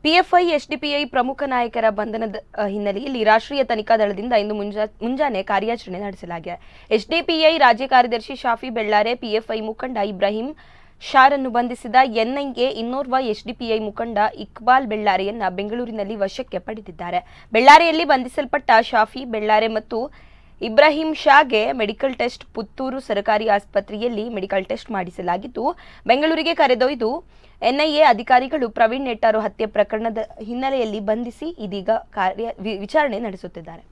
PFI SDPI ಪ್ರಮುಖ ನಾಯಕರ ಬಂಧನದ ಹಿನ್ನೆಲೆಯಲ್ಲಿ ರಾಷ್ಟ್ರೀಯ ತನಿಖಾ ದಳದಿಂದ ಇಂದು ಮುಂಜಾನೆ ಕಾರ್ಯಾಚರಣೆ ನಡೆಸಲಾಗಿದೆ. ಎಸ್ಡಿಪಿಐ ರಾಜ್ಯ ಕಾರ್ಯದರ್ಶಿ ಶಾಫಿ ಬೆಳ್ಳಾರೆ, ಪಿಎಫ್ಐ ಮುಖಂಡ ಇಬ್ರಾಹಿಂ ಶಾರನ್ನು ಬಂಧಿಸಿದ ಎನ್ಐಎ ಇನ್ನೋರ್ವ ಎಸ್ಡಿಪಿಐ ಮುಖಂಡ ಇಕ್ಬಾಲ್ ಬೆಳ್ಳಾರೆಯನ್ನ ಬೆಂಗಳೂರಿನಲ್ಲಿ ವಶಕ್ಕೆ ಪಡೆದಿದ್ದಾರೆ. ಬೆಳ್ಳಾರೆಯಲ್ಲಿ ಬಂಧಿಸಲ್ಪಟ್ಟ ಶಾಫಿ ಬೆಳ್ಳಾರೆ ಮತ್ತು ಇಬ್ರಾಹಿಂ ಶಾಗೆ ಮೆಡಿಕಲ್ ಟೆಸ್ಟ್ ಪುತ್ತೂರು ಸರ್ಕಾರಿ ಆಸ್ಪತ್ರೆಯಲ್ಲಿ ಮೆಡಿಕಲ್ ಟೆಸ್ಟ್ ಮಾಡಿಸಲಾಗಿದ್ದು, ಬೆಂಗಳೂರಿಗೆ ಕರೆದೊಯ್ದು ಎನ್ಐಎ ಅಧಿಕಾರಿಗಳು ಪ್ರವೀಣ್ ನೆಟ್ಟಾರು ಹತ್ಯೆ ಪ್ರಕರಣದ ಹಿನ್ನೆಲೆಯಲ್ಲಿ ಬಂಧಿಸಿ ಇದೀಗ ವಿಚಾರಣೆ ನಡೆಸುತ್ತಿದ್ದಾರೆ.